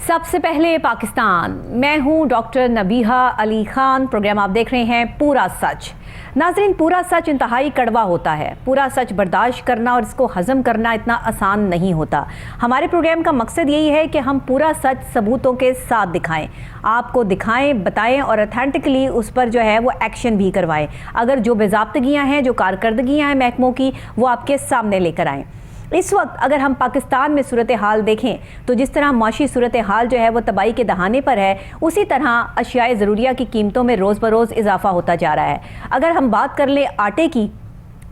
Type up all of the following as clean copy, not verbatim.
सबसे पहले पाकिस्तान। मैं हूं डॉक्टर नबीहा अली खान। प्रोग्राम आप देख रहे हैं पूरा सच। नाज़रीन, पूरा सच इंतहाई कड़वा होता है। पूरा सच बर्दाश्त करना और इसको हजम करना इतना आसान नहीं होता। हमारे प्रोग्राम का मकसद यही है कि हम पूरा सच सबूतों के साथ दिखाएं, आपको दिखाएं, बताएं और ऑथेंटिकली उस पर जो है वो एक्शन भी करवाएं। अगर जो बेज़ाब्तगियाँ हैं, जो कारकर्दगियाँ हैं महकमों की, वो आपके सामने लेकर आएँ। इस वक्त अगर हम पाकिस्तान में सूरत हाल देखें तो जिस तरह माशी सूरत हाल जो है वो तबाही के दहाने पर है, उसी तरह अशियाए ज़रूरिया की कीमतों में रोज़ बरोज़ इजाफा होता जा रहा है। अगर हम बात कर लें आटे की,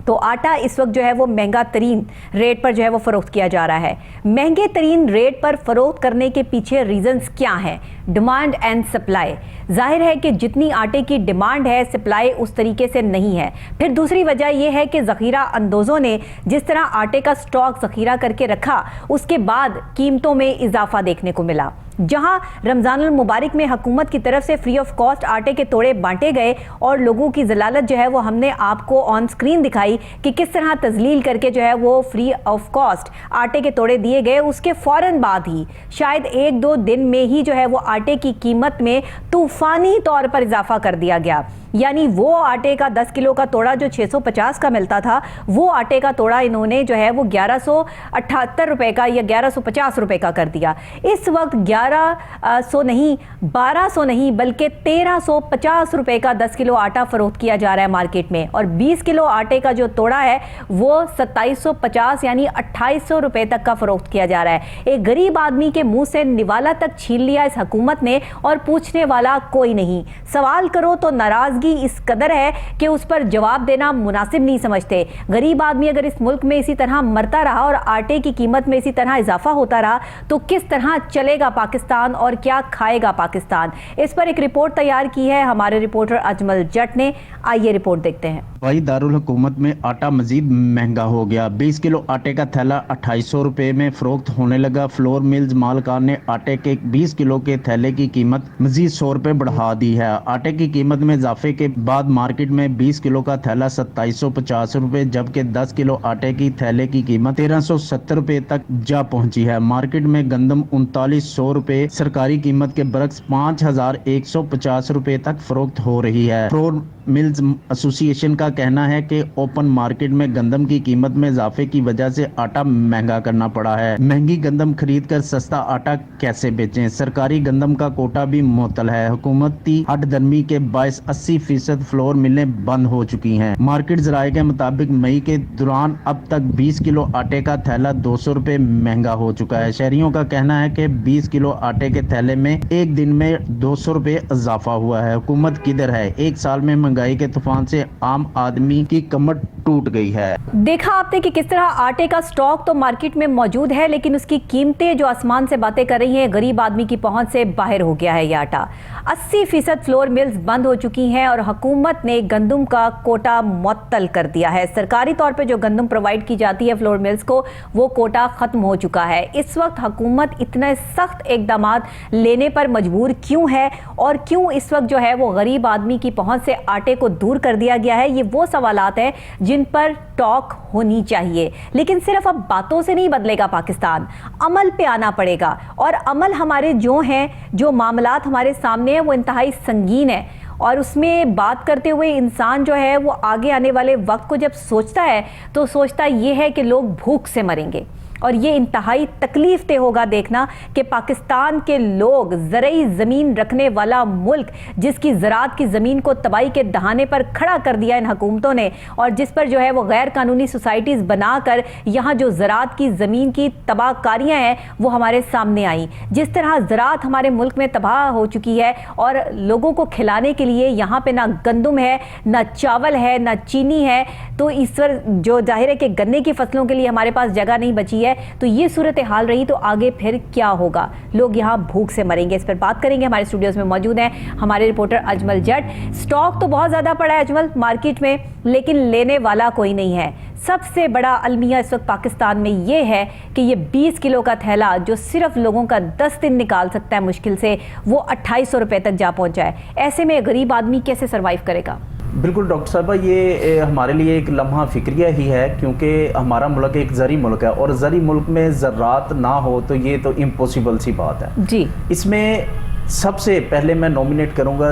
तो आटा इस वक्त जो है वो महंगा तरीन रेट पर जो है वो फ़रोख्त किया जा रहा है। महंगे तरीन रेट पर फ़रोख्त करने के पीछे रीज़न्स क्या हैं? Demand and supply. जाहिर है कि जितनी आटे की डिमांड है, सप्लाई उस तरीके से नहीं है। फिर दूसरी वजह यह है कि ज़ख़ीरा अंदोज़ों ने जिस तरह आटे का स्टॉक ज़ख़ीरा करके रखा, उसके बाद कीमतों में इजाफा देखने को मिला। जहां रमज़ानुल मुबारक में हुकूमत की तरफ से फ्री ऑफ कॉस्ट आटे के तोड़े बांटे गए और लोगों की जलालत जो है वो हमने आपको ऑन स्क्रीन दिखाई कि किस तरह तजलील करके जो है वो फ्री ऑफ कॉस्ट आटे के तोड़े दिए गए। उसके फ़ौरन बाद ही शायद 1-2 दिन में ही जो है वो आटे की कीमत में तूफ़ानी तौर पर इजाफा कर दिया गया। यानी वो आटे का 10 किलो का तोड़ा जो 650 का मिलता था, वो आटे का तोड़ा इन्होंने जो है वो 1178 रुपये का या 1150 रुपये का कर दिया। इस वक्त 1100 नहीं, 1200 नहीं, बल्कि 1350 रुपये का 10 किलो आटा फ़रोख्त किया जा रहा है मार्केट में। और 20 किलो आटे का जो तोड़ा है वो 2750 यानी 2800 रुपये तक का फ़रोख्त किया जा रहा है। एक गरीब आदमी के मुंह से निवाला तक छीन लिया इस हुकूमत ने और पूछने वाला कोई नहीं। सवाल करो तो नाराज़ इस कदर है कि उस पर जवाब देना मुनासिब नहीं समझते। गरीब आदमी अगर इस मुल्क में इसी तरह मरता रहा और आटे की कीमत में इसी तरह इजाफा होता रहा तो किस तरह चलेगा पाकिस्तान और क्या खाएगा पाकिस्तान? इस पर एक रिपोर्ट तैयार की है हमारे रिपोर्टर अजमल जट ने। आइए रिपोर्ट देखते हैं। भाई दारुल हुकूमत में आटा मजीद महंगा हो गया। 20 किलो आटे का थैला 2800 रुपए में फरोख्त होने लगा। फ्लोर मिल्स मालकान ने आटे के 20 किलो के थैले की कीमत मजीद 100 रुपए बढ़ा दी है। आटे की कीमत में इजाफे के बाद मार्केट में 20 किलो का थैला 2750 रुपए, जबकि 10 किलो आटे की थैले की कीमत 1370 रुपए तक जा पहुंची है। मार्केट में गंदम 3900 रुपए सरकारी कीमत के बरक्स 5150 रुपए तक फरोख्त हो रही है। फ्लोर मिल्स एसोसिएशन का कहना है कि ओपन मार्केट में गंदम की कीमत में इजाफे की वजह से आटा महंगा करना पड़ा है। महंगी गंदम खरीद कर सस्ता आटा कैसे बेचें? सरकारी गंदम का कोटा भी मुअत्तल है। हुकूमती हटदर्मी के बायस 80% फ्लोर मिलें बंद हो चुकी हैं। मार्केट जराये के मुताबिक मई के दौरान अब तक 20 किलो आटे का थैला 200 रुपए महंगा हो चुका है। शहरियों का कहना है कि 20 किलो आटे के थैले में एक दिन में 200 रुपए इजाफा हुआ है। हुकूमत किधर है? एक साल में महंगाई के तूफान से आम आदमी की कमर टूट गई है। देखा आपने कि किस तरह आटे का स्टॉक तो मार्केट में मौजूद है, लेकिन उसकी कीमतें जो आसमान से बातें कर रही हैं, गरीब आदमी की पहुंच से बाहर हो गया है ये आटा। 80% फ्लोर मिल्स बंद हो चुकी हैं और हुकूमत ने गंदम का कोटा मुअत्तल कर दिया है। सरकारी तौर पे जो गंदम प्रोवाइड की जाती है फ्लोर मिल्स को, वो कोटा खत्म हो चुका है। इस वक्त हुकूमत इतने सख्त इकदाम लेने पर मजबूर क्यों है और क्यों इस वक्त जो है वो गरीब आदमी की पहुंच से आटे को दूर कर दिया गया है? ये वो सवालात हैं जिन पर टॉक होनी चाहिए। लेकिन सिर्फ अब बातों से नहीं बदलेगा पाकिस्तान, अमल पे आना पड़ेगा। और अमल हमारे जो हैं, जो मामलात हमारे सामने हैं, वो इंतहाई संगीन है। और उसमें बात करते हुए इंसान जो है वो आगे आने वाले वक्त को जब सोचता है तो सोचता ये है कि लोग भूख से मरेंगे। और ये इंतहाई तकलीफ दे होगा देखना कि पाकिस्तान के लोग, ज़रई ज़मीन रखने वाला मुल्क, जिसकी ज़राअत की ज़मीन को तबाही के दहाने पर खड़ा कर दिया इन हुकूमतों ने, और जिस पर जो है वो गैर कानूनी सोसाइटीज़ बनाकर यहाँ जो ज़राअत की ज़मीन की तबाहकारियाँ हैं वो हमारे सामने आई। जिस तरह ज़राअत हमारे मुल्क में तबाह हो चुकी है और लोगों को खिलाने के लिए यहाँ पर ना गंदम है, ना चावल है, ना चीनी है, तो इस पर जो जाहिर है कि गन्ने की फसलों के लिए हमारे पास जगह नहीं बची है। तो ये सूरत हाल रही तो आगे फिर क्या होगा? लोग यहाँ भूख से मरेंगे। इस पर बात करेंगे। हमारे स्टूडियोज में मौजूद हैं हमारे रिपोर्टर अजमल जट। स्टॉक तो बहुत ज़्यादा पड़ा है अजमल मार्केट में, लेकिन लेने वाला कोई नहीं है। सबसे बड़ा अलमिया इस वक्त पाकिस्तान में ये है कि ये 20 किलो का थैला जो सिर्फ लोगों का 10 दिन निकाल सकता है मुश्किल से, वो 2800 रुपये तक जा पहुँचा है। ऐसे में गरीब आदमी कैसे सर्वाइव करेगा? बिल्कुल डॉक्टर साहबा, ये हमारे लिए एक लम्हा फिक्रिया ही है, क्योंकि हमारा मुल्क एक ज़री मुल्क है और ज़री मुल्क में ज़रात ना हो तो ये तो इम्पॉसिबल सी बात है जी। इसमें सबसे पहले मैं नॉमिनेट करूंगा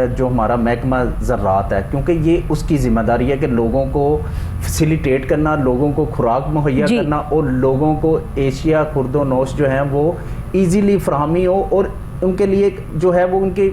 जो हमारा महकमा ज़रात है, क्योंकि ये उसकी ज़िम्मेदारी है कि लोगों को फैसिलिटेट करना, लोगों को खुराक मुहैया करना और लोगों को एशिया खुर्दो नोश जो है वो ईजीली फराहमी हो और उनके लिए जो है वो उनकी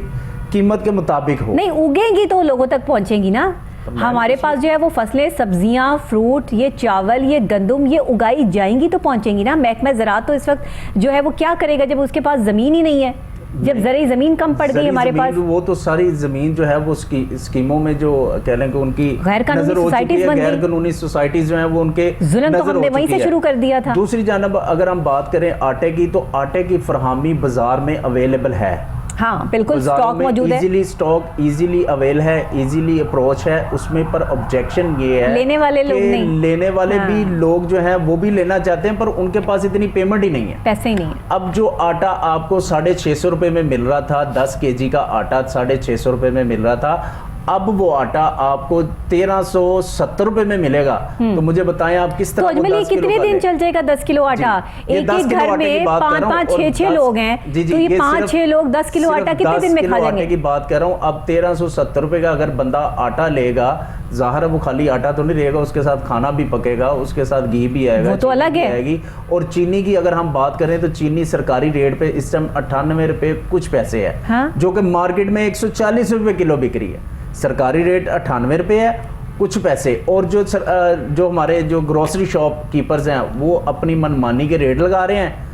कीमत के मुताबिक हो। नहीं उगेंगी तो लोगों तक पहुंचेंगी ना। हमारे पास जो है वो फसलें, सब्जियां, फ्रूट, ये चावल, ये गंदम, ये उगाई जाएंगी तो पहुंचेंगी ना। महकमा ज़राअत तो इस वक्त जो है वो क्या करेगा जब उसके पास ज़मीन ही नहीं है, जब ज़रूरी ज़मीन कम पड़ गई हमारे पास। वो तो सारी ज़मीन जो है वो स्कीमों में जो कह लें कि उनकी गैर कानूनी सोसाइटीज बन गई, गैर कानूनी सोसाइटीज जो है वो उनके जुल्म तो हमने वहीं से शुरू कर दिया था। दूसरी जानब अगर हम बात करें आटे की, तो आटे की फरहमी बाजार में अवेलेबल है। हाँ बिल्कुल, स्टॉक मौजूद है, इजीली स्टॉक, इजीली अवेल है, इजीली अप्रोच है उसमें। पर ऑब्जेक्शन ये है लेने वाले लोग नहीं, लेने वाले भी लोग जो हैं वो भी लेना चाहते हैं पर उनके पास इतनी पेमेंट ही नहीं है, पैसे ही नहीं है। अब जो आटा आपको 650 रुपए में मिल रहा था, 10 kg का आटा 650 रुपए में मिल रहा था, अब वो आटा आपको 1370 रुपए में मिलेगा। तो मुझे बताएं आप किस तरह तो अजमल, ये कितने दिन चल जाएगा 10 किलो आटा? एक एक घर में 5-5, 6-6 लोग हैं, तो ये 5-6 लोग 10 किलो आटा कितने दिन में खा जाएंगे? आटे की बात कर रहा हूँ। अब 1370 रुपए का अगर बंदा आटा लेगा, ज़ाहिर है वो खाली आटा तो नहीं रहेगा, उसके साथ खाना भी पकेगा, उसके साथ घी भी आएगा, वो तो अलग है। और चीनी की अगर हम बात करें तो चीनी सरकारी रेट पे इस टाइम 98 रुपए कुछ पैसे है, हाँ? जो कि मार्केट में 140 रुपए किलो बिक रही है। सरकारी रेट 98 रुपए है कुछ पैसे, और जो हमारे जो ग्रोसरी शॉप कीपर्स हैं वो अपनी मनमानी के रेट लगा रहे हैं।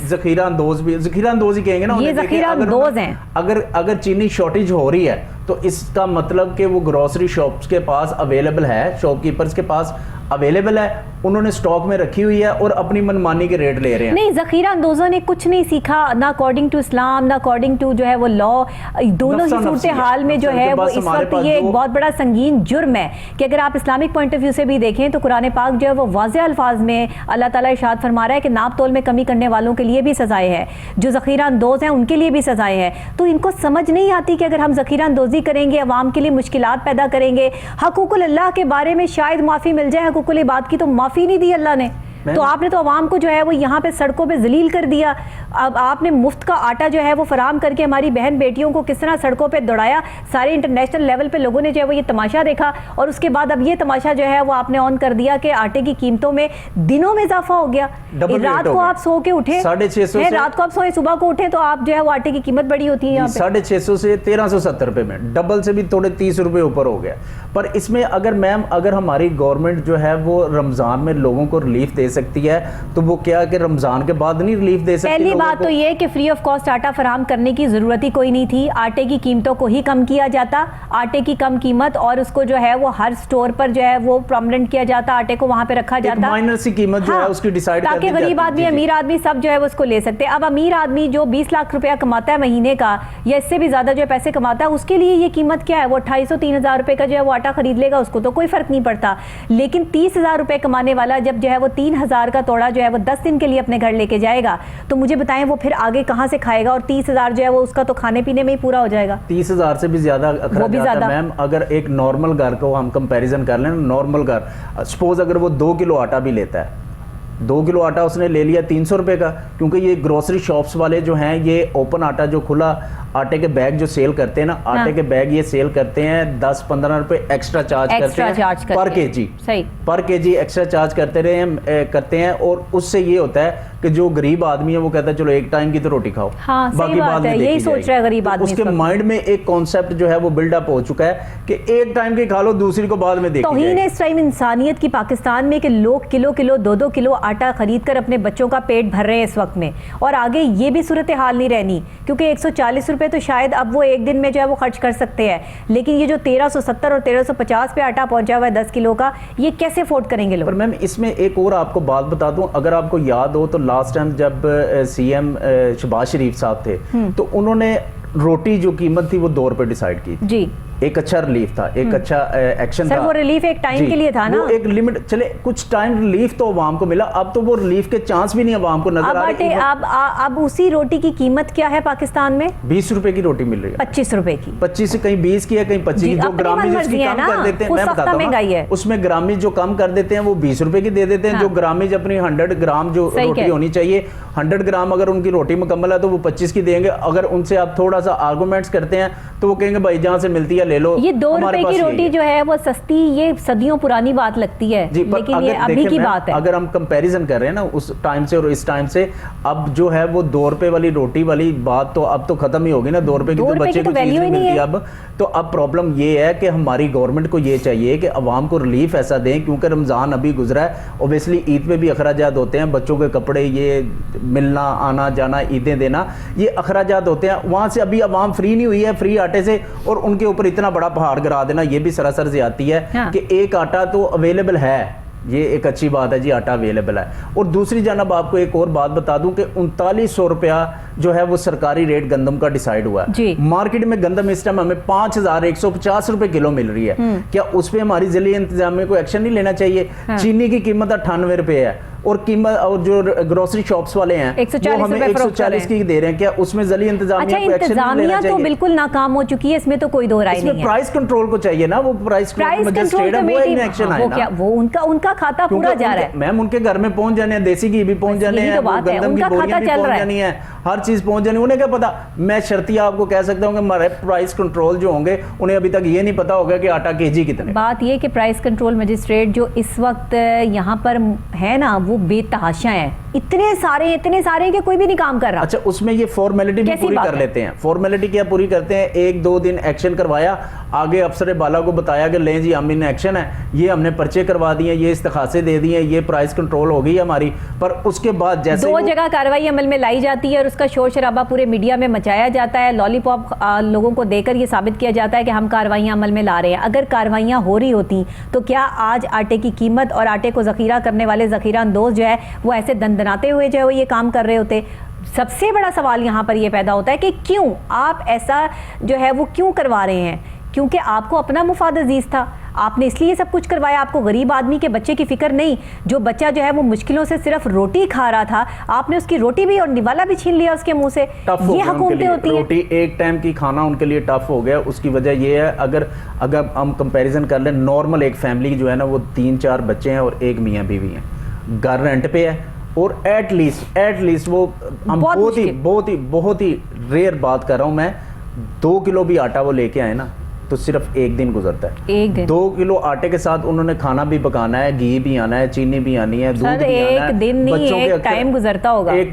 जखीरा अंदोज ही कहेंगे ना, ये जखीरा अंदोज हैं। अगर चीनी शॉर्टेज हो रही है तो इसका मतलब कि वो ग्रोसरी शॉप्स के पास अवेलेबल है, शॉपकीपर्स के पास अवेलेबल है, उन्होंने स्टॉक में रखी हुई है और अपनी मनमानी के रेट ले रहे हैं। नहीं, जखीरा अंदोजों ने कुछ नहीं सीखा, ना अकॉर्डिंग टू इस्लाम, ना अकॉर्डिंग टू जो है वो लॉ। दोनों ही सूरत हाल में जो है वो इस वक्त ये एक बहुत बड़ा संगीन जुर्म है कि अगर आप इस्लामिक पॉइंट ऑफ व्यू से भी देखें तो कुरान पाक जो है वो वाज़ेह अल्फाज में अल्लाह ताला इरशाद फरमा रहा है कि नाप तोल में कमी करने वालों के लिए भी सजाएं हैं, जो जखीरा अंदोज हैं उनके लिए भी सजाएं हैं। तो इनको समझ नहीं आती कि अगर हम जखीरा अंदोजी करेंगे, अवाम के लिए मुश्किलात पैदा करेंगे, हकूकुल अल्लाह के बारे में शायद माफ़ी मिल जाए, हकूकुल इबाद की तो माफ़ी नहीं दी अल्लाह ने। तो आपने तो अवाम को जो है वो यहाँ पे सड़कों पे जलील कर दिया। अब आपने मुफ्त का आटा जो है वो फराम करके हमारी बहन बेटियों को किस तरह सड़कों पे दौड़ाया, सारे इंटरनेशनल लेवल पे लोगों ने जो है वो ये तमाशा देखा, और उसके बाद अब ये तमाशा जो है वो आपने ऑन कर दिया कि आटे की कीमतों में दिनों में इजाफा हो गया। रात को आप सो के उठे 650, रात को आप सोए सुबह को उठे तो आप जो है वो आटे की कीमत बड़ी होती है 650 से 1370 रुपए में, डबल से भी थोड़े 30 रुपए ऊपर हो गया। पर इसमें अगर हमारी गवर्नमेंट जो है वो रमजान में लोगों को रिलीफ दे सकती है तो वो क्या कि रमजान के बाद नहीं रिलीफ दे सकती? पहली बात तो ये कि फ्री ऑफ कॉस्ट आटा फराहम करने की जरूरत ही कोई नहीं थी। आटे की कीमतों को ही कम किया जाता, आटे की कम कीमत, और उसको जो है वो हर स्टोर पर जो है वो प्रोमिनेंट किया जाता, आटे को वहां पे रखा जाता, माइनर सी कीमत जो है उसकी डिसाइड कर दी जाती, ताकि गरीब आदमी, अमीर आदमी सब जो है वो उसको ले सकते हैं। अब अमीर आदमी जो 20 लाख रुपया कमाता है महीने का या इससे भी ज्यादा जो है पैसे कमाता है, उसके लिए ये कीमत क्या है? वो 250-3,000 रुपए का जो है वो आटा खरीद लेगा, उसको तो कोई फर्क नहीं पड़ता। लेकिन 30,000 रुपए कमाने वाला जब जो है वो 3,000 का तोड़ा जो है वो 10 दिन के लिए अपने घर लेके जाएगा, तो मुझे बताएं वो फिर आगे कहां से खाएगा? और 30,000 जो है वो उसका तो खाने पीने में ही पूरा हो जाएगा। 30,000 से भी ज्यादा मैम। अगर एक नॉर्मल घर को हम कंपैरिजन कर लें, नॉर्मल घर सपोज अगर वो 2 किलो आटा भी लेता है, 2 किलो आटा उसने ले लिया 300 रुपए का, क्योंकि ये ग्रोसरी शॉप्स वाले जो हैं ये ओपन आटा जो खुला आटे के बैग जो सेल करते हैं ना, आटे के बैग ये सेल करते हैं 10-15 रुपए एक्स्ट्रा चार्ज करते हैं पर केजी, सही पर केजी एक्स्ट्रा चार्ज करते हैं। और उससे ये होता है कि जो गरीब आदमी है वो कहता है चलो एक टाइम की तो रोटी खाओ, हाँ, बाकी बात है, यही सोच रहा है गरीब आदमी। उसके माइंड में एक कॉन्सेप्ट जो है वो बिल्डअप हो चुका है कि एक टाइम की खा लो, दूसरी को बाद में देखी जाएगी। तौहीन है इस टाइम इंसानियत की पाकिस्तान में कि लोग किलो 2-2 किलो आटा खरीद कर अपने बच्चों का पेट भर रहे हैं इस वक्त में, और आगे ये भी सूरत हाल नहीं रहनी, क्योंकि 140 रुपए तो शायद अब वो एक दिन में जो है वो खर्च कर सकते हैं, लेकिन ये जो 1370 और 1350 पे आटा पहुंचा हुआ है 10 किलो का, ये कैसे अफोर्ड करेंगे लोग? पर मैम इसमें एक और आपको बात बता दूं, अगर आपको याद हो तो लास्ट टाइम जब सीएम शहबाज शरीफ साहब थे तो उन्होंने रोटी जो कीमत थी वो 2 रुपए डिसाइड की जी, एक अच्छा रिलीफ था, एक अच्छा एक्शन सर था। वो रिलीफ एक टाइम जी, के लिए था ना, वो एक लिमिट चले, कुछ टाइम रिलीफ तो अवाम को मिला, अब तो वो रिलीफ के चांस भी नहीं अवाम को नजर अब आ आटे रहे। अब उसी रोटी की कीमत क्या है पाकिस्तान में? 20 रुपए की रोटी मिल रही है, 25 रुपए की। 25 से कहीं 20 की है, कहीं 25 जी, की। जो अपनी ग्रामी मनमर्जी जिसकी है कम ना, कर देते हैं, वो मैं सख्ता बताता हूँ महंगाई है। उसमें ग्रामी जो कम कर देते हैं वो 20 रुपए की दे देते हैं। हाँ। जो ग्रामी अपनी 100 ग्राम जो सही रोटी कह। होनी चाहिए, 100 ग्राम अगर उनकी रोटी मुकम्मल है तो वो 25 की देंगे। अगर उनसे आप थोड़ा सा आर्गूमेंट्स करते हैं तो वो कहेंगे भाई जहां से मिलती है ले लो। ये 2 हमारे रुपए पास की यही रोटी है। जो है वो सस्ती, ये सदियों पुरानी बात लगती है, जी, पर लेकिन ये अगर अभी देखें की मैम, बात है। अगर हम कंपैरिजन कर रहे हैं ना उस टाइम से और इस टाइम से, अब जो है वो 2 रुपए वाली रोटी वाली बात तो अब तो खत्म ही होगी ना। 2 रुपए की 2 तो रुपए बच्चे की को तो चीज वैल्यू नहीं ही नहीं मिलती है। अब। तो अब प्रॉब्लम ये है कि हमारी गवर्नमेंट को ये चाहिए कि अवाम को रिलीफ ऐसा दें, क्योंकि रमज़ान अभी गुजरा है, ओबियसली ईद पे भी अखराजात होते हैं, बच्चों के कपड़े, ये मिलना आना जाना, ईदें देना, ये अखराजात होते हैं। वहाँ से अभी अवाम फ्री नहीं हुई है फ्री आटे से, और उनके ऊपर इतना बड़ा पहाड़ गिरा देना ये भी सरासर ज्यादती है। हाँ। कि एक आटा तो अवेलेबल है, ये एक अच्छी बात है जी, आटा अवेलेबल है। और दूसरी जानब आपको एक और बात बता दूं कि 3900 रुपया जो है वो सरकारी रेट गंदम का डिसाइड हुआ है। जी। मार्केट में गंदम इस टाइम हमें 5150 रुपए किलो मिल रही है। क्या उस पे हमारी जिले इंतजामिया को एक्शन नहीं लेना चाहिए? हाँ। चीनी की कीमत 98 रुपए है, और कीमत और जो ग्रोसरी शॉप्स वाले हैं 140 वो हमें रुपए फरोख्त कर रहे 140 की दे रहे हैं। क्या उसमें जिले अच्छा, इंतजामिया को एक्शन नहीं लेना इंतजामिया तो चाहिए? बिल्कुल नाकाम हो चुकी है, इसमें तो कोई दो राय नहीं इसमें है। प्राइस कंट्रोल को चाहिए ना, वो price price control committee, action हाँ, वो क्या, वो उनका खाता पूरा जा रहा है। मैम उनके घर में पहुंच जाने हैं, देसी घी भी पहुंच जाने यही हैं, तो वो बात है, गंदम की उनका बोरियां खाता भी चल पहुंच रहा है। जानी है, हर चीज पहुंच जानी। उन्हें क्या पता? मैं शर्तिया आपको कह सकता हूं कि हमारे प्राइस कंट्रोल जो होंगे उन्हें अभी तक ये नहीं पता होगा कि आटा केजी कितने। बात ये कि प्राइस कंट्रोल मजिस्ट्रेट जो इस वक्त यहाँ पर है ना, वो बेतहाशा है, इतने सारे कि कोई भी नहीं काम कर रहा। अच्छा, उसमें ये फॉर्मेलिटी भी कैसी पूरी बात कर है? लेते हैं। फॉर्मेलिटी क्या पूरी करते हैं? 1-2 दिन एक्शन करवाया, आगे अफसर बाला को बताया कि लें जी हम इन एक्शन है, ये हमने पर्चे करवा दिए, ये इस्तखासे दे दिए, ये प्राइस कंट्रोल हो गई है हमारी। पर उसके बाद जैसे 2 जगह कार्रवाई अमल में लाई जाती है और उसका शोर शराबा पूरे मीडिया में मचाया जाता है, लॉलीपॉप लोगों को देकर ये साबित किया जाता है कि हम कार्रवाइयां अमल में ला रहे हैं। अगर कार्रवाइयां हो रही होती तो क्या आज आटे की कीमत और आटे को जखीरा करने वाले जखीरा अंदोज जो है वो ऐसे दंदनाते हुए जो है वो ये काम कर रहे होते? सबसे बड़ा सवाल यहाँ पर ये पैदा होता है कि क्यों आप ऐसा जो है वो क्यों करवा रहे हैं? क्योंकि आपको अपना मुफाद अजीज था, आपने इसलिए सब कुछ करवाया। आपको गरीब आदमी के बच्चे की फिक्र नहीं, जो बच्चा जो है वो मुश्किलों से सिर्फ रोटी खा रहा था, आपने उसकी रोटी भी और निवाला भी छीन लिया उसके मुंह से। ये हुकूमतें होती हैं। रोटी एक टाइम की खाना उनके लिए टफ हो गया। उसकी वजह ये है, अगर हम कंपैरिजन कर लें, नॉर्मल एक फैमिली जो है ना वो 3-4 बच्चे हैं और एक मियाँ बीवी हैं, घर रेंट पे है, और एटलीस्ट वो हम बहुत ही रेयर बात कर रहा हूं मैं, 2 किलो भी आटा वो लेके आए ना तो सिर्फ एक दिन गुजरता है। एक दिन 2 किलो आटे के साथ उन्होंने खाना भी पकाना है, घी भी आना है, चीनी भी आनी है, दूध भी आना है। एक दिन नहीं, एक टाइम गुजरता होगा। एक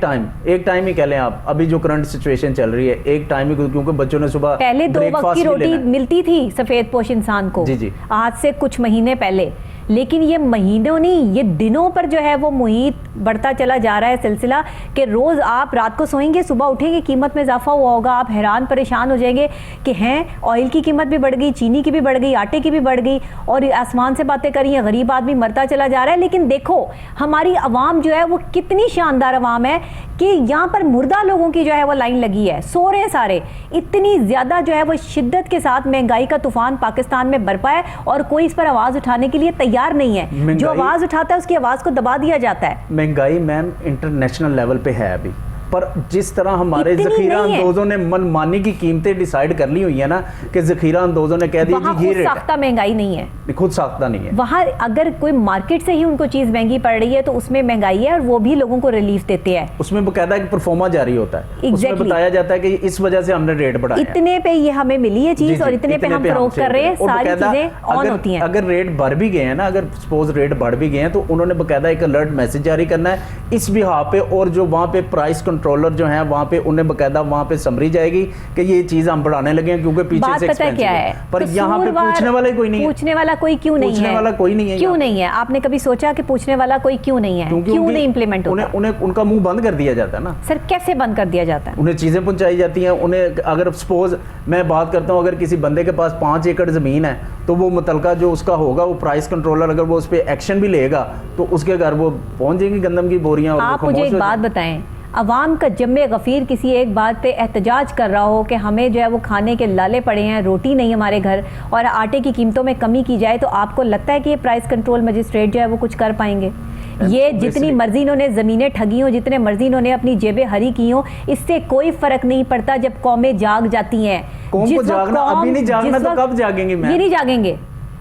टाइम ही कह लें आप, अभी जो करंट सिचुएशन चल रही है, एक टाइम ही, क्योंकि बच्चों ने सुबह पहले 2 वक्त की रोटी मिलती थी सफेद पोश इंसान को, जी। आज से कुछ महीने पहले, लेकिन ये महीनों नहीं, ये दिनों पर जो है वो मुहित बढ़ता चला जा रहा है सिलसिला कि रोज़ आप रात को सोएंगे, सुबह उठेंगे, कीमत में इजाफा हुआ होगा, आप हैरान परेशान हो जाएंगे कि हैं ऑयल की कीमत भी बढ़ गई, चीनी की भी बढ़ गई, आटे की भी बढ़ गई, और आसमान से बातें करी हैं, गरीब आदमी मरता चला जा रहा है। लेकिन देखो हमारी आवाम जो है वो कितनी शानदार आवाम है कि यहाँ पर मुर्दा लोगों की जो है वो लाइन लगी है, सो रहे सारे, इतनी ज़्यादा जो है वो शिद्दत के साथ महंगाई का तूफान पाकिस्तान में बरपा है और कोई इस पर आवाज़ उठाने के लिए तैयार नहीं है। जो आवाज़ उठाता है उसकी आवाज़ को दबा दिया जाता है। महंगाई मैम इंटरनेशनल लेवल पे है अभी, पर जिस तरह हमारे जखीरा अंदोजों ने मनमानी की कीमतें डिसाइड कर ली हुई है ना, कि जखीरा अंदोजों ने कह दिया जी ये रेट साख्ता महंगाई नहीं है, खुद साख्ता नहीं है। वहाँ अगर कोई मार्केट से ही उनको चीज महंगी पड़ रही है तो उसमें महंगाई है और वो भी लोगों को रिलीफ देते हैं। उसमें बकायदा एक परफॉर्मा जारी होता है, उसमें बताया जाता है कि इस वजह से हमने रेट बढ़ाया, इतने पे ये हमें मिली है चीज और इतने पे हम फरोख्त कर रहे हैं, सारी चीजें ऑन होती हैं। अगर रेट बढ़ भी गए हैं ना, अगर सपोज रेट बढ़ भी गए हैं तो उन्होंने बकायदा एक अलर्ट मैसेज जारी करना है इस बिहाफ पे, और जो वहाँ पे प्राइस कंट्रोलर जो है वहाँ पे उन्हें बकायदा वहाँ पे समरी जाएगी कि ये चीज हम बढ़ाने लगे हैं क्योंकि पीछे से पता क्या है, पर यहाँ पे पूछने वाला कोई नहीं है, पूछने वाला कोई क्यों नहीं है, पूछने वाला कोई नहीं है, क्यों नहीं है? आपने कभी सोचा कि पूछने वाला कोई क्यों नहीं है, क्यों नहीं इंप्लीमेंट होता? उन्हें उनका मुंह बंद कर दिया जाता है ना सर। कैसे बंद कर दिया जाता है? उन्हें चीजें पहुंचाई जाती हैं। उन्हें अगर सपोज मैं बात करता हूं, अगर किसी बंदे के पास 5 एकड़ जमीन है तो वो मुतलका जो उसका होगा वो प्राइस कंट्रोलर अगर वो उस पर एक्शन भी लेगा तो उसके घर वो पहुंच जाएंगी गंदम की बोरियां। आप मुझे एक बात बताएं, अवाम का जम्मे गफ़ीर किसी एक बात पे एहतजाज कर रहा हो कि हमें जो है वो खाने के लाले पड़े हैं, रोटी नहीं हमारे घर, और आटे की कीमतों में कमी की जाए, तो आपको लगता है कि ये प्राइस कंट्रोल मजिस्ट्रेट जो है वो कुछ कर पाएंगे? ये जितनी मर्जी इन्होंने ज़मीनें ठगी हों, जितने मर्जी इन्होंने अपनी जेबें हरी की हों, इससे कोई फ़र्क नहीं पड़ता जब कौमें जाग जाती हैं। कौम को जागना, अभी नहीं जागना तो कब जागेंगे? ये नहीं जागेंगे,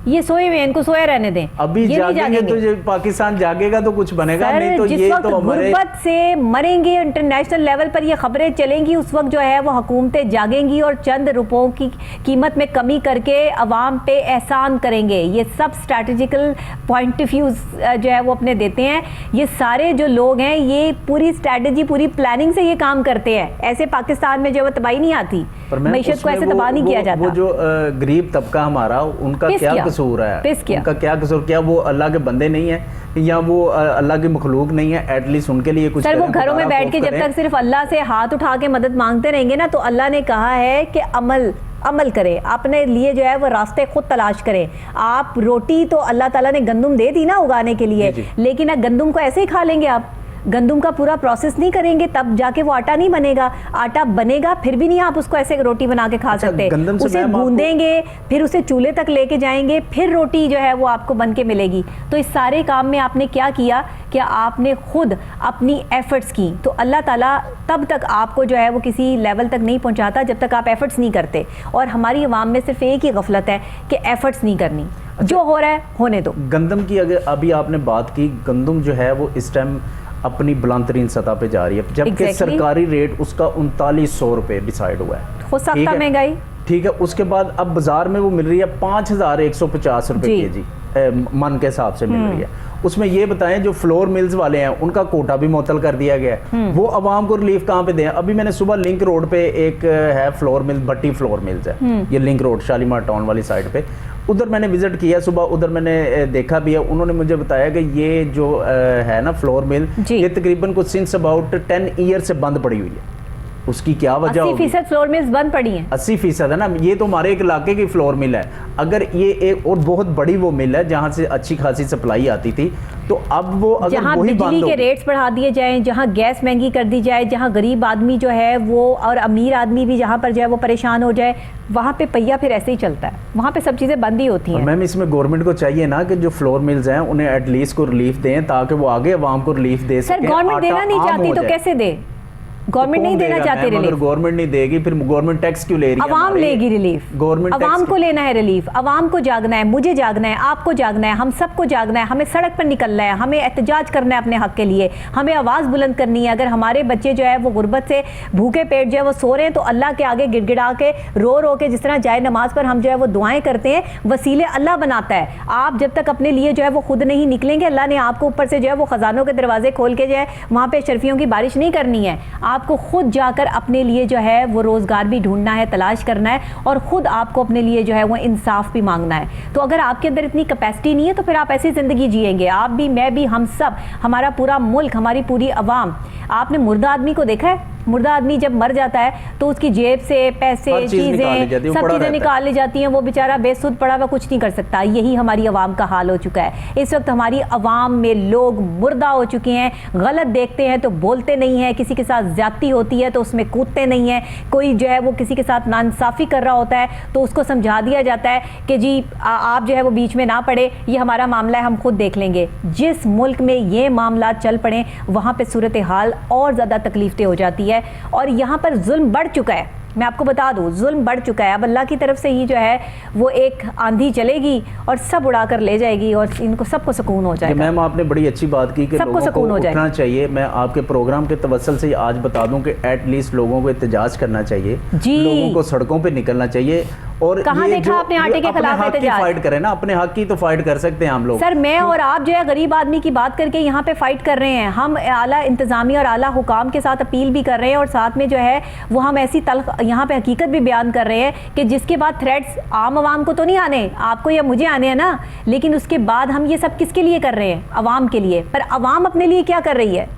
ये सोए हुए, इनको सोए रहने दें। अभी जागेंगे तो ये पाकिस्तान जागेगा तो कुछ बनेगा, नहीं तो ये तो हमारे गुर्बत से मरेंगे, इंटरनेशनल लेवल पर ये खबरें चलेंगी, उस वक्त जो है वो हुकूमतें जागेंगी और चंद रुपयों की कीमत में कमी करके अवाम पे एहसान करेंगे। ये सब स्ट्रैटेजिकल पॉइंट ऑफ व्यू जो है वो अपने देते हैं। ये सारे जो लोग हैं ये पूरी स्ट्रैटेजी, पूरी प्लानिंग से ये काम करते हैं। ऐसे पाकिस्तान में जो है तबाही नहीं आती, मईशत को ऐसे तबाह नहीं किया जाता। वो जो गरीब तबका हमारा, उनका क्या कसूर है? उनका क्या कसूर? क्या वो अल्लाह के बंदे नहीं है या वो अल्लाह की मखलूक नहीं है? एटलीस्ट उनके लिए कुछ सर, वो घरों में बैठ के जब तक सिर्फ अल्लाह से हाथ उठा के मदद मांगते रहेंगे ना, तो अल्लाह ने कहा है कि अमल करें, अपने लिए जो है वो रास्ते खुद तलाश करें। आप रोटी तो अल्लाह ताला ने गंदुम दे दी ना उगाने के लिए, लेकिन अब गंदुम को ऐसे ही खा लेंगे आप? गंदुम का पूरा प्रोसेस नहीं करेंगे तब जाके वो आटा नहीं बनेगा। आटा बनेगा फिर भी नहीं आप उसको ऐसे रोटी बना के खा सकते। उसे गूंदेंगे, फिर उसे चूल्हे तक लेके जाएंगे, फिर रोटी जो है वो आपको बन के मिलेगी। तो इस सारे काम में आपने क्या किया कि आपने खुद अपनी एफर्ट्स की। तो अल्लाह ताला तब तक आपको जो है वो किसी लेवल तक नहीं पहुंचाता जब तक आप एफर्ट्स नहीं करते। और हमारी अवाम में सिर्फ एक ही गफलत है कि एफर्ट्स नहीं करनी। जो हो रहा है होने दो। गंदम की अगर अभी आपने बात की, गंदम जो है वो इस टाइम अपनी बुलंदतरीन सतह पे जा रही है, जबकि सरकारी रेट उसका 3900 रुपये डिसाइड हुआ है। हो सकता है महंगाई, ठीक है। उसके बाद अब बाजार में वो मिल रही है 5150 रुपये केजी मन के हिसाब से मिल रही है। उसमें ये बताएं जो फ्लोर मिल्स वाले हैं उनका कोटा भी मुअत्तल कर दिया गया है, वो आवाम को रिलीफ कहाँ पे दें? अभी मैंने सुबह लिंक रोड पे एक है फ्लोर मिल, भट्टी फ्लोर मिल्स है, ये लिंक रोड शालीमार टाउन वाली साइड पे, उधर मैंने विजिट किया सुबह, उधर मैंने देखा भी है। उन्होंने मुझे बताया कि ये जो है ना फ्लोर मिल, ये तकरीबन कुछ सिंस अबाउट 10 ईयर से बंद पड़ी हुई है। उसकी क्या वजह होगी? 80% फ्लोर मिल्स बंद पड़ी हैं। 80% है ना, ये तो हमारे एक इलाके की फ्लोर मिल है। अगर ये एक और बहुत बड़ी वो मिल है जहाँ से अच्छी खासी सप्लाई आती थी, तो अब वो अगर जहाँ वही बिजली के रेट्स बढ़ा दिए जाएं, जहाँ गैस महंगी कर दी जाए, जहाँ गरीब आदमी जो है वो और अमीर आदमी भी जहाँ पर जो है वो परेशान हो जाए, वहाँ पे पहिया फिर ऐसे ही चलता है। वहाँ पे सब चीज़ें बंद ही होती हैं। मैम इसमें गवर्नमेंट को चाहिए ना कि जो फ्लोर मिल्स हैं उन्हें एटलीस्ट को रिलीफ दें ताकि वो आगे अवाम को रिलीफ दे सकें। सर, गवर्नमेंट देना नहीं चाहती तो कैसे दे? गवर्नमेंट नहीं देना चाहती रिलीफ। अगर गवर्नमेंट नहीं देगी फिर गवर्नमेंट टैक्स क्यों ले रही है? अवाम लेगी रिलीफ। गवर्नमेंट अवाम को लेना है रिलीफ, अवाम को जागना है, मुझे जागना है, आपको जागना है, हम सबको जागना है, हमें सड़क पर निकलना है, हमें एहतजाज करना है अपने हक के लिए, हमें आवाज़ बुलंद करनी है। अगर हमारे बच्चे जो है वो गुर्बत से भूखे पेट जो है वो सो रहे हैं, तो अल्लाह के आगे गिड़गिड़ा के रो के जिस तरह जाए नमाज पर हम जो है वो दुआएं करते हैं, वसीले अल्लाह बनाता है। आप जब तक अपने लिए जो है वो खुद नहीं निकलेंगे, अल्लाह ने आपको ऊपर से जो है वो खजानों के दरवाजे खोल के जो है वहाँ पे शर्फियों की बारिश नहीं करनी है। आपको खुद जाकर अपने लिए जो है वो रोजगार भी ढूंढना है, तलाश करना है, और खुद आपको अपने लिए जो है वो इंसाफ भी मांगना है। तो अगर आपके अंदर इतनी कैपेसिटी नहीं है तो फिर आप ऐसी जिंदगी जिएंगे, आप भी, मैं भी, हम सब, हमारा पूरा मुल्क, हमारी पूरी अवाम। आपने मुर्दा आदमी को देखा है? मुर्दा आदमी जब मर जाता है तो उसकी जेब से पैसे, चीजें, सब चीजें निकाल ली जाती हैं, वो बेचारा बेसुध पड़ा हुआ कुछ नहीं कर सकता। यही हमारी अवाम का हाल हो चुका है। इस वक्त हमारी अवाम में लोग मुर्दा हो चुके हैं, गलत देखते हैं तो बोलते नहीं हैं, किसी के साथ ज्यादती होती है तो उसमें कूदते नहीं हैं, कोई जो है वो किसी के साथ नाइंसाफी कर रहा होता है तो उसको समझा दिया जाता है कि जी आप जो है वो बीच में ना पड़े, ये हमारा मामला है, हम खुद देख लेंगे। जिस मुल्क में ये मामला चल पड़े वहाँ पे सूरत हाल और ज़्यादा तकलीफदेह हो जाती है। और यहाँ पर जुल्म बढ़ चुका है, मैं आपको बता दूं, जुल्म बढ़ चुका है। अब अल्लाह की तरफ से ही जो है वो एक आंधी चलेगी और सब उड़ा कर ले जाएगी और इनको सबको सुकून हो जाएगा। मैम आपने बड़ी अच्छी बात की कि सबको लोगों सुकून को हो जाएगा। उठना चाहिए। मैं आपके प्रोग्राम के तवस्सुल से आज बता दूं कि एटलीस्ट लोगों को एहतजाज करना चाहिए, लोगों को सड़कों पे निकलना चाहिए। और कहाँ देखा आपने आटे के खिलाफ एहतजाज? फाइट करें ना, अपने हक की तो फाइट कर सकते हैं हम लोग। सर, मैं और आप जो है गरीब आदमी की बात करके यहाँ पे फाइट कर रहे हैं। हम आला इंतजामिया और आला हुकाम के साथ अपील भी कर रहे हैं और साथ में जो है वो हम ऐसी तल्ख यहाँ पे हकीकत भी बयान कर रहे हैं कि जिसके बाद थ्रेट्स आम आवाम को तो नहीं आने, आपको या मुझे आने हैं ना, लेकिन उसके बाद हम ये सब किसके लिए कर रहे हैं? अवाम के लिए। पर अवाम अपने लिए क्या कर रही है?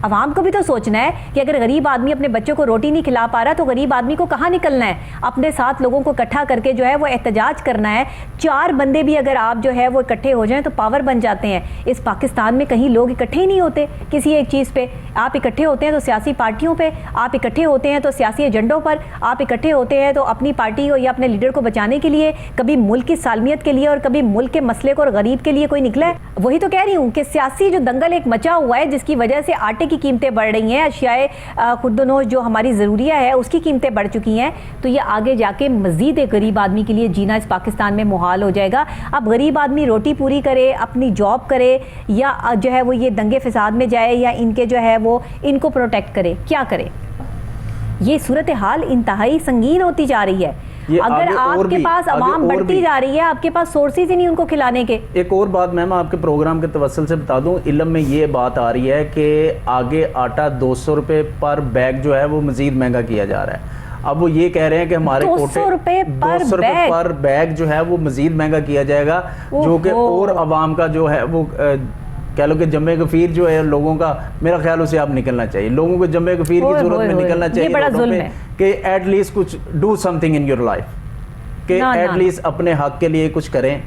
आवाम को भी तो सोचना है कि अगर गरीब आदमी अपने बच्चों को रोटी नहीं खिला पा रहा तो गरीब आदमी को कहाँ निकलना है, अपने साथ लोगों को इकट्ठा करके जो है वो एहतजाज करना है। 4 बंदे भी अगर आप जो है वो इकट्ठे हो जाएं तो पावर बन जाते हैं। इस पाकिस्तान में कहीं लोग इकट्ठे ही नहीं होते किसी एक चीज़ पे। आप इकट्ठे होते हैं तो सियासी पार्टियों पे, आप इकट्ठे होते हैं तो सियासी एजेंडों पर, आप इकट्ठे होते हैं तो अपनी पार्टी को या अपने लीडर को बचाने के लिए, कभी मुल्क की सालमियत के लिए और कभी मुल्क के मसले को और गरीब के लिए कोई निकला है। वही तो कह रही हूँ कि सियासी जो दंगल एक मचा हुआ है जिसकी वजह से आटे की कीमतें बढ़ रही हैं, अशियाए खुर्दनोश जो हमारी ज़रूरिया है उसकी कीमतें बढ़ चुकी हैं, तो ये आगे जाके मज़ीद एक गरीब आदमी के लिए जीना इस पाकिस्तान में मुहाल हो जाएगा। अब गरीब आदमी रोटी पूरी करे, अपनी जॉब करे, या जो है वो ये दंगे फसाद में जाए, या इनके जो है वो इनको प्रोटेक्ट करे, क्या करे? ये सूरत हाल इंतहाई संगीन होती जा रही है। अगर आपके पास आवाम बढ़ती जा रही है, आपके पास सोर्सेज ही नहीं उनको खिलाने के। एक और बात मैम आपके प्रोग्राम के तवस्सुल से बता दूं, इल्म में ये बात आ रही है कि आगे आटा 200 रुपए पर बैग जो है वो मजीद महंगा किया जा रहा है। अब वो ये कह रहे हैं कि हमारे 200 रुपए पर बैग जो है वो मजीद महंगा किया जाएगा, जो कि और आवाम का जो है वो कह लो कि जमे गफीर जो है लोगों का, मेरा ख्याल उसे आप निकलना चाहिए। लोगों को जमे गफीर की सूरत में निकलना चाहिए बड़ा जुल्म है कि एटलीस्ट कुछ do something in your life, कि एटलीस्ट अपने हक के लिए कुछ करें।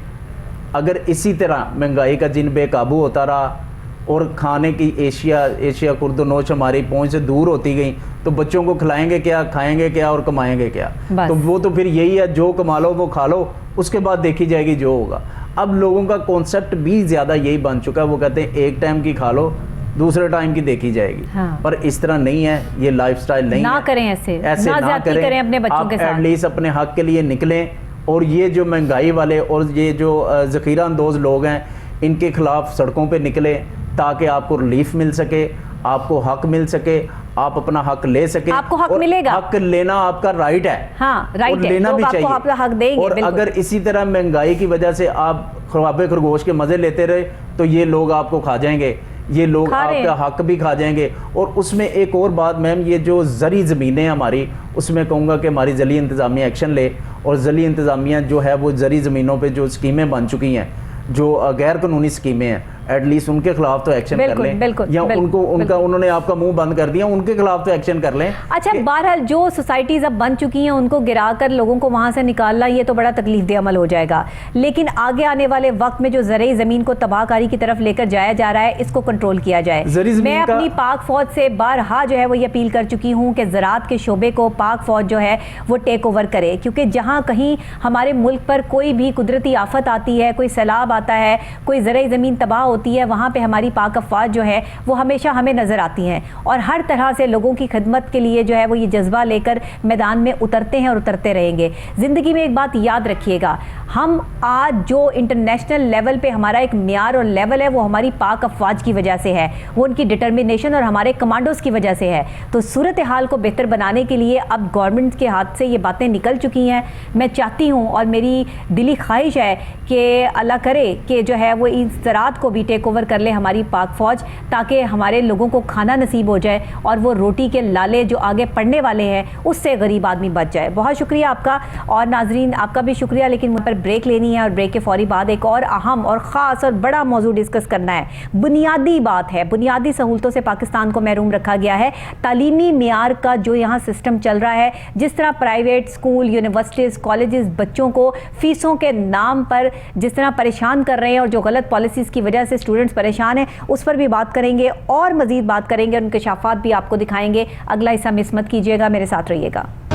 अगर इसी तरह महंगाई का जिन बेकाबू होता रहा और खाने की एशिया खुर्दनोश हमारी पहुंच से दूर होती गई, तो बच्चों को खिलाएंगे क्या, खाएंगे क्या और कमाएंगे क्या? तो वो तो फिर यही है, जो कमा लो वो खा लो, उसके बाद देखी जाएगी जो होगा। अब लोगों का कॉन्सेप्ट भी ज़्यादा यही बन चुका है, वो कहते हैं एक टाइम की खा लो, दूसरे टाइम की देखी जाएगी। हाँ। पर इस तरह नहीं है, ये लाइफस्टाइल नहीं ना है। करें ऐसे ना करें अपने बच्चों के साथ। एटलीस्ट अपने हक के लिए निकलें, और ये जो महंगाई वाले और ये जो ज़ख़ीरा अंदोज़ लोग हैं, इनके खिलाफ सड़कों पे निकले ताकि आपको रिलीफ मिल सके, आपको हक मिल सके, आप अपना हक ले सके। आपको हक मिलेगा, हक लेना आपका राइट है। हाँ, राइट है, लेना भी चाहिए, आपको हक देंगे। और अगर इसी तरह महंगाई की वजह से आप ख्वाबे खरगोश के मजे लेते रहे तो ये लोग आपको खा जाएंगे, ये लोग आपका हक भी खा जाएंगे। और उसमें एक और बात मैम, ये जो ज़री ज़मीनें हमारी, उसमें कहूँगा कि हमारी ज़ली इंतज़ामिया एक्शन ले, और ज़ली इंतज़ामिया जो है वो ज़री ज़मीनों पे जो स्कीमें बन चुकी हैं, जो गैर कानूनी स्कीमें हैं, एटलीस्ट उनके खिलाफ तो एक्शन कर लें, या उनको उन्होंने आपका मुंह बंद कर दिया, उनके खिलाफ तो एक्शन कर लें। अच्छा, बहरहाल जो सोसाइटीज अब बन चुकी हैं उनको गिराकर लोगों को वहां से निकालना, ये तो बड़ा तकलीफदेह अमल हो जाएगा। लेकिन आगे आने वाले वक्त में जो ज़रई ज़मीन को तबाहकारी की तरफ लेकर जाया जा रहा है, इसको कंट्रोल किया जाए। मैं अपनी पाक फौज से बारहा जो है वो ये अपील कर चुकी हूँ कि ज़राअत के शोबे को पाक फौज जो है वो टेक ओवर करे, क्योंकि जहाँ कहीं हमारे मुल्क पर कोई भी कुदरती आफत आती है, कोई सैलाब आता है, कोई ज़रई ज़मीन तबाह होती है, वहाँ पे हमारी पाक अफवाज जो है वो हमेशा हमें नज़र आती हैं, और हर तरह से लोगों की खिदमत के लिए जो है वो ये जज्बा लेकर मैदान में उतरते हैं और उतरते रहेंगे। ज़िंदगी में एक बात याद रखिएगा, हम आज जो इंटरनेशनल लेवल पे हमारा एक म्यार और लेवल है वो हमारी पाक अफवाज की वजह से है, वो उनकी डिटर्मिनेशन और हमारे कमांडोज़ की वजह से है। तो सूरत हाल को बेहतर बनाने के लिए अब गवर्नमेंट के हाथ से ये बातें निकल चुकी हैं। मैं चाहती हूँ और मेरी दिली ख्वाहिश है कि अल्लाह करे कि जो है वो इस ज़राअत को भी टेक ओवर कर ले हमारी पाक फ़ौज, ताकि हमारे लोगों को खाना नसीब हो जाए और वो रोटी के लाले जो आगे पड़ने वाले हैं उससे गरीब आदमी बच जाए। बहुत शुक्रिया आपका, और नाजरीन आपका भी शुक्रिया। लेकिन मुझ पर ब्रेक लेनी है और ब्रेक के फौरी बाद एक और अहम और ख़ास और बड़ा मौजू डिस्कस करना है। बुनियादी बात है, बुनियादी सहूलतों से पाकिस्तान को महरूम रखा गया है। तालीमी मियार का जो यहाँ सिस्टम चल रहा है, जिस तरह प्राइवेट स्कूल, यूनिवर्सिटीज़, कॉलेजेस बच्चों को फ़ीसों के नाम पर जिस तरह परेशान कर रहे हैं, और जो गलत पॉलिसीज़ की वजह से स्टूडेंट्स परेशान हैं, उस पर भी बात करेंगे और मज़ीद बात करेंगे, उनके शाफ़ात भी आपको दिखाएंगे। अगला हिस्सा मिस मत कीजिएगा, मेरे साथ रहिएगा।